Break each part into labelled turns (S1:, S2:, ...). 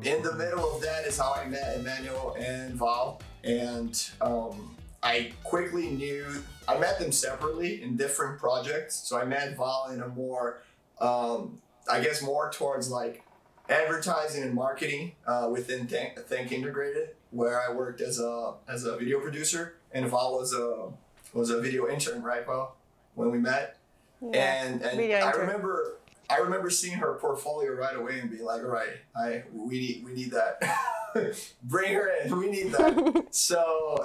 S1: in the middle of that is how I met Emmanuel and Val. And I quickly knew, I met them separately in different projects. So I met Val in a more, I guess more towards like advertising and marketing within Think Integrated, where I worked as a video producer, and Val was a video intern, right, Val, when we met.
S2: Yeah,
S1: and I remember seeing her portfolio right away and being like, all right, we need that. Bring her in, we need that. So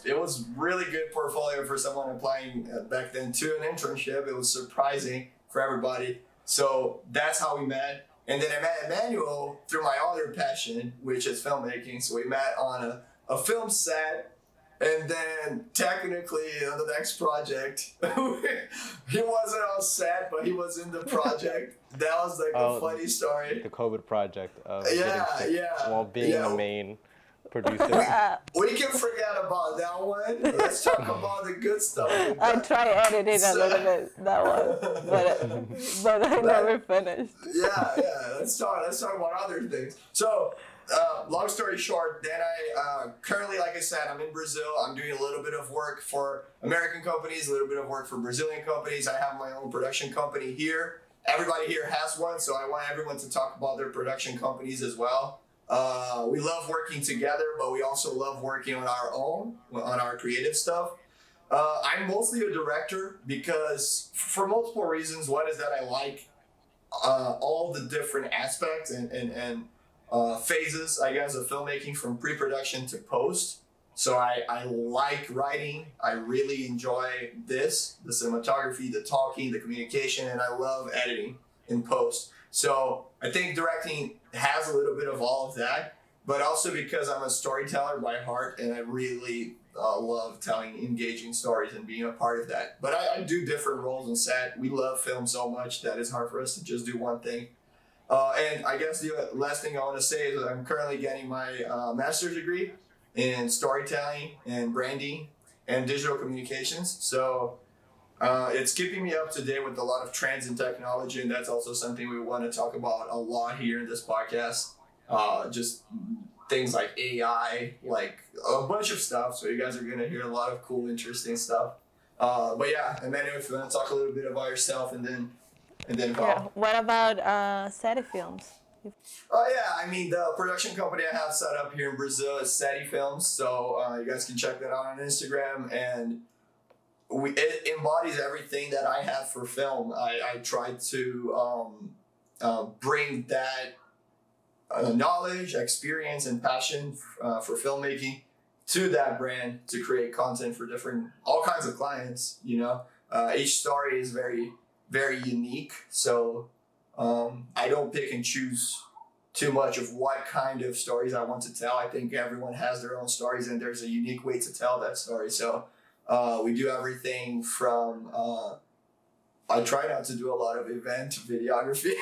S1: it was really good portfolio for someone applying back then to an internship. It was surprising for everybody. So that's how we met. And then I met Emmanuel through my other passion, which is filmmaking. So we met on a film set. And then technically on the next project, he wasn't on set, but he was in the project. That was like a funny story.
S3: The COVID project of
S1: yeah.
S3: while being the main producer.
S1: We can forget about that one. Let's talk about the good stuff.
S2: I tried editing a little bit that one, but I never finished.
S1: Yeah. Let's talk about other things. So. Long story short, then I currently, like I said, I'm in Brazil. I'm doing a little bit of work for American companies, a little bit of work for Brazilian companies. I have my own production company here. Everybody here has one, so I want everyone to talk about their production companies as well. We love working together, but we also love working on our own, on our creative stuff. I'm mostly a director because for multiple reasons. One is that I like all the different aspects and phases, I guess, of filmmaking from pre-production to post. So I like writing. I really enjoy the cinematography, the talking, the communication, and I love editing in post. So I think directing has a little bit of all of that, but also because I'm a storyteller by heart and I really love telling engaging stories and being a part of that. But I do different roles on set. We love film so much that it's hard for us to just do one thing. And I guess the last thing I want to say is that I'm currently getting my master's degree in storytelling and branding and digital communications. So it's keeping me up to date with a lot of trends in technology, and that's also something we want to talk about a lot here in this podcast. Just things like AI, like a bunch of stuff. So you guys are going to hear a lot of cool, interesting stuff. But yeah, Emmanuel, if you want to talk a little bit about yourself and then
S2: What about SETI Films?
S1: Oh yeah, I mean the production company I have set up here in Brazil is SETI Films, so you guys can check that out on Instagram, and it embodies everything that I have for film. I try to bring that knowledge, experience, and passion for filmmaking to that brand to create content for all kinds of clients. You know, each story is very unique, so I don't pick and choose too much of what kind of stories I want to tell. I think everyone has their own stories and there's a unique way to tell that story. So we do everything from, I try not to do a lot of event videography.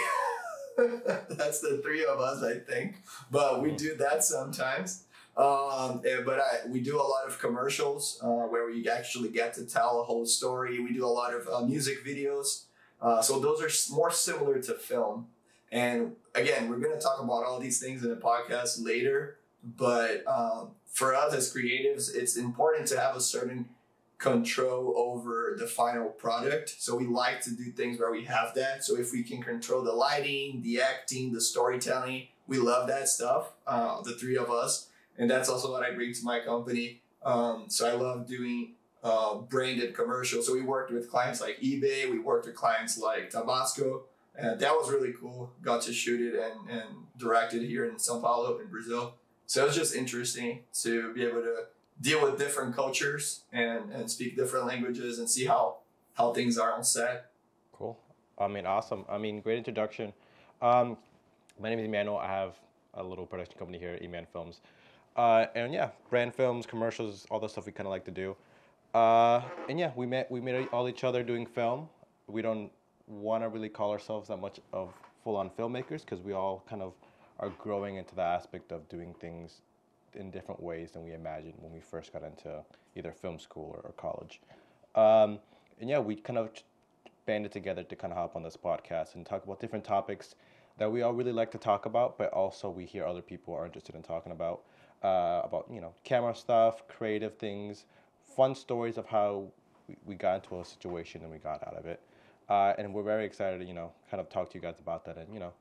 S1: That's the three of us, I think, but we do that sometimes. We do a lot of commercials where we actually get to tell a whole story. We do a lot of music videos. So those are more similar to film. And again, we're going to talk about all these things in the podcast later. But for us as creatives, it's important to have a certain control over the final product. So we like to do things where we have that. So if we can control the lighting, the acting, the storytelling, we love that stuff, the three of us. And that's also what I bring to my company. So I love doing branded commercials. So we worked with clients like eBay. We worked with clients like Tabasco. And that was really cool. Got to shoot it and direct it here in São Paulo in Brazil. So it was just interesting to be able to deal with different cultures and speak different languages and see how things are on set.
S3: Cool. I mean, awesome. I mean, great introduction. My name is Emmanuel. I have a little production company here, EMMANUEL Films. And yeah, brand films, commercials, all the stuff we kind of like to do. And yeah, we met all each other doing film. We don't want to really call ourselves that much of full-on filmmakers because we all kind of are growing into the aspect of doing things in different ways than we imagined when we first got into either film school or college. And yeah, we kind of banded together to kind of hop on this podcast and talk about different topics, that we all really like to talk about, but also we hear other people are interested in talking about camera stuff, creative things, fun stories of how we got into a situation and we got out of it. And we're very excited to, kind of talk to you guys about that and,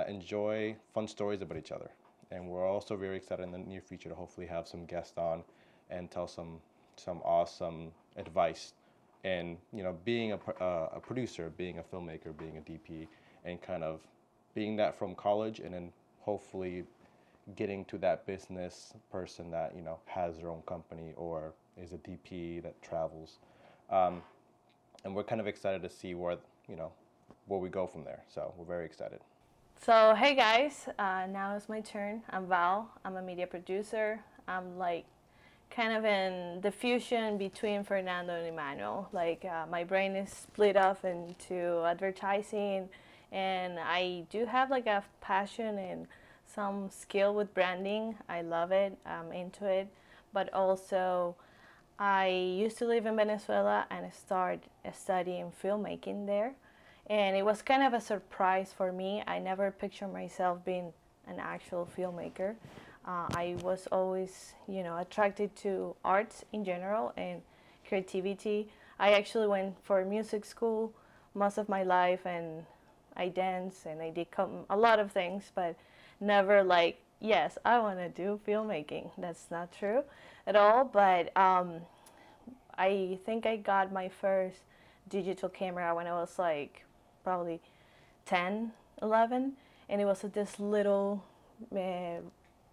S3: enjoy fun stories about each other. And we're also very excited in the near future to hopefully have some guests on and tell some awesome advice and, being a producer, being a filmmaker, being a DP, and kind of being that from college and then hopefully getting to that business person that, has their own company or is a DP that travels. And we're kind of excited to see where we go from there. So we're very excited.
S2: So, hey guys, now it's my turn. I'm Val. I'm a media producer. I'm like kind of in the fusion between Fernando and Emmanuel. Like my brain is split off into advertising, and I do have like a passion and some skill with branding. I love it. I'm into it. But also, I used to live in Venezuela and I started studying filmmaking there. And it was kind of a surprise for me. I never pictured myself being an actual filmmaker. I was always, attracted to arts in general and creativity. I actually went for music school most of my life, and I danced and I did a lot of things, but never like, yes, I want to do filmmaking. That's not true at all. But I think I got my first digital camera when I was like probably 10, 11, and it was this little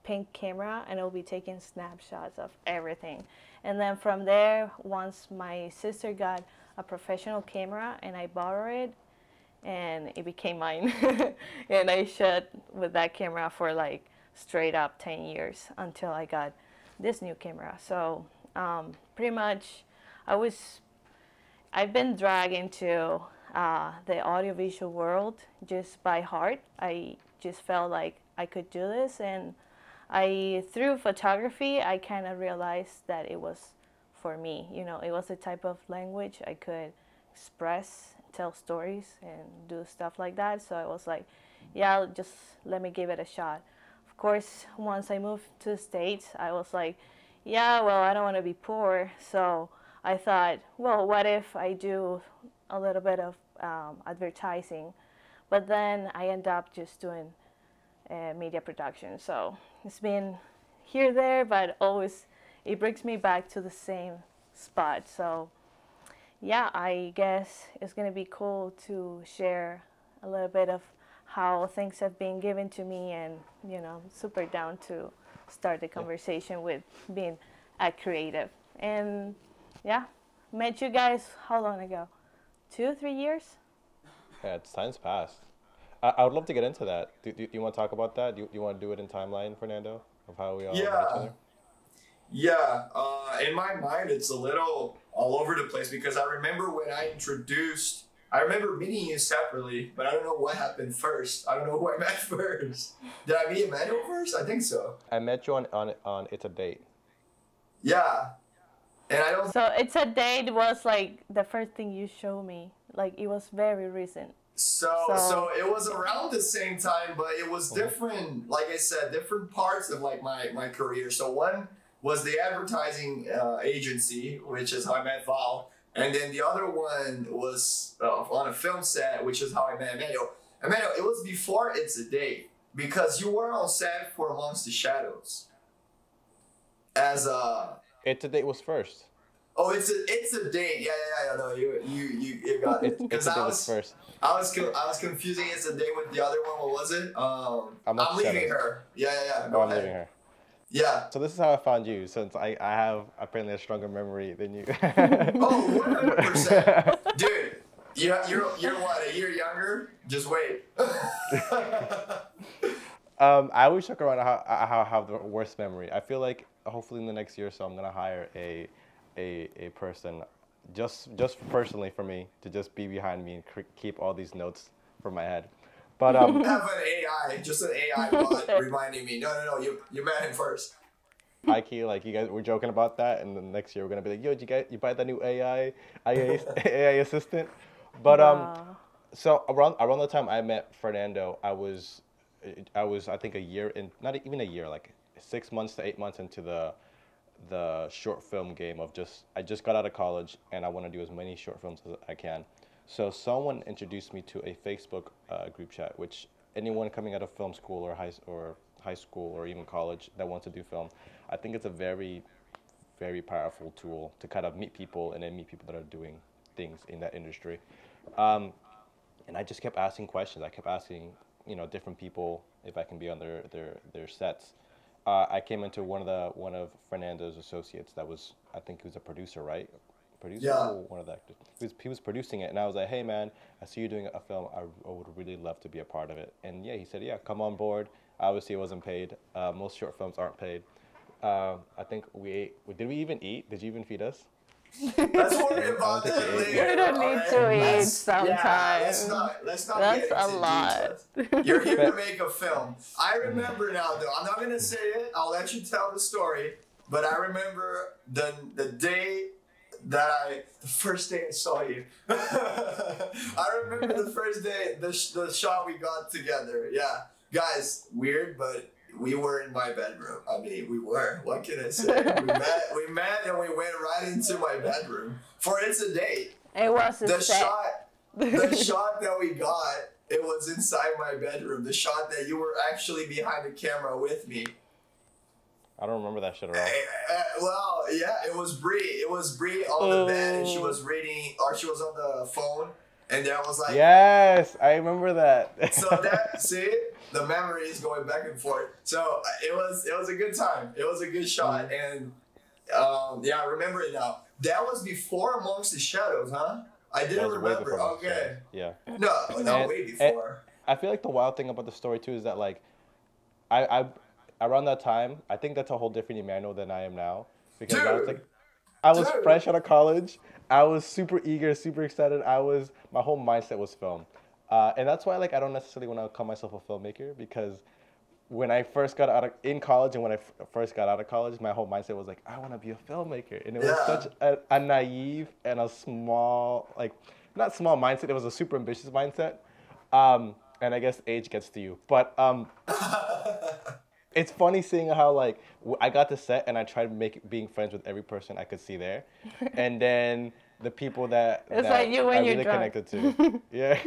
S2: pink camera, and it will be taking snapshots of everything. And then from there, once my sister got a professional camera and I borrowed it, and it became mine. And I shot with that camera for like straight up 10 years until I got this new camera. So pretty much I've been dragged into the audiovisual world just by heart. I just felt like I could do this, and through photography, I kind of realized that it was for me. It was a type of language I could express, tell stories, and do stuff like that. So I was like, yeah, just let me give it a shot. Of course, once I moved to the States, I was like, yeah, well, I don't want to be poor. So I thought, well, what if I do a little bit of advertising? But then I end up just doing media production. So it's been here, there, but always it brings me back to the same spot. So yeah, I guess it's going to be cool to share a little bit of how things have been given to me, and super down to start the conversation with being a creative. And yeah, met you guys how long ago? 2, 3 years?
S3: Yeah, time's passed. I would love to get into that. Do you want to talk about that? Do you want to do it in timeline, Fernando, of how we all met each other?
S1: Yeah, in my mind, it's a little all over the place because I remember when I remember meeting you separately, but I don't know what happened first. I don't know who I met first. Did I meet Emmanuel first? I think so.
S3: I met you on It's a Date.
S1: Yeah, and I don't.
S2: So It's a Date was like the first thing you showed me. Like it was very recent.
S1: So it was around the same time, but it was different. Like I said, different parts of like my career. So one was the advertising agency, which is how I met Val. And then the other one was on a film set, which is how I met Emmanuel. Emmanuel, it was before It's a Date, because you were on set for Amongst the Shadows. As a...
S3: It's a Date was first.
S1: Oh, it's a date. Yeah. No, you got it.
S3: It's a Date was first.
S1: I was confusing It's a Date with the other one. What was it? I'm leaving her. Yeah. Go ahead.
S3: I'm leaving her.
S1: Yeah.
S3: So this is how I found you, since I have apparently a stronger memory than you.
S1: Oh, 100%. Dude, you're what, a year younger? Just wait.
S3: I always joke around how I have the worst memory. I feel like hopefully in the next year or so I'm gonna hire a person just personally for me to just be behind me and keep all these notes from my head. But
S1: have an AI, just an AI bot reminding me. No, you met him first.
S3: High key, like you guys were joking about that, and then next year we're gonna be like, yo, did you buy that new AI assistant? But So around the time I met Fernando, I think a year in, not even a year, like 6 months to 8 months into the short film game of I just got out of college and I want to do as many short films as I can. So someone introduced me to a Facebook group chat, which anyone coming out of film school or high school or even college that wants to do film, I think it's a very, very powerful tool to kind of meet people and then meet people that are doing things in that industry. And I just kept asking questions. I kept asking, different people if I can be on their sets. I came into one of Fernando's associates that was, I think he was a producer, right? Producer,
S1: Yeah.
S3: or one of the actors. He was producing it, and I was like, hey man, I see you doing a film. I would really love to be a part of it. And yeah, he said, yeah, come on board. Obviously, it wasn't paid. Most short films aren't paid. I think we ate. Did we even eat? Did you even feed us?
S1: Let's worry about that later.
S2: You don't need to eat sometimes.
S1: Yeah, let's not
S2: That's
S1: get
S2: a
S1: into
S2: lot.
S1: details. You're here to make a film. I remember now, though. I'm not gonna say it. I'll let you tell the story. But I remember the day that the first day I saw you. I remember the first day, the shot we got together. Yeah, guys, weird, but we were in my bedroom. I mean, we were. What can I say? We met, and we went right into my bedroom for It's a Date.
S2: It was a
S1: The
S2: set.
S1: the shot that we got, it was inside my bedroom. The shot that you were actually behind the camera with me.
S3: I don't remember that shit at all.
S1: Well, yeah, it was Bree. It was Bree on the bed, and she was reading, or she was on the phone, and that was like.
S3: Yes, I remember that.
S1: So see, the memory is going back and forth. So it was a good time. It was a good shot, and yeah, I remember it now. That was before Amongst the Shadows, huh? I didn't remember. Okay.
S3: Yeah.
S1: No, way before.
S3: I feel like the wild thing about the story too is that like, I around that time, I think that's a whole different Emmanuel than I am now, because I was fresh out of college. I was super eager, super excited. My whole mindset was film, and that's why like I don't necessarily want to call myself a filmmaker, because when I first got in college and when I first got out of college, my whole mindset was like, I want to be a filmmaker, and it was such a naive and a small, like, not small mindset. It was a super ambitious mindset, and I guess age gets to you, but it's funny seeing how like I got to set and I tried being friends with every person I could see there, and then the people that
S2: like you when
S3: I
S2: you're
S3: really
S2: drunk.
S3: connected to, yeah.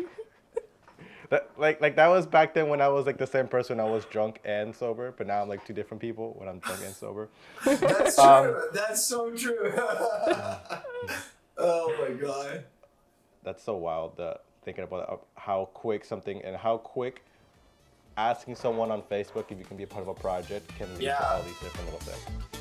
S3: Like that was back then when I was like the same person. I was drunk and sober, but now I'm like two different people when I'm drunk and sober.
S1: That's true. That's so true. Oh my god.
S3: That's so wild. Thinking about how quick asking someone on Facebook if you can be a part of a project can lead to all these different little things.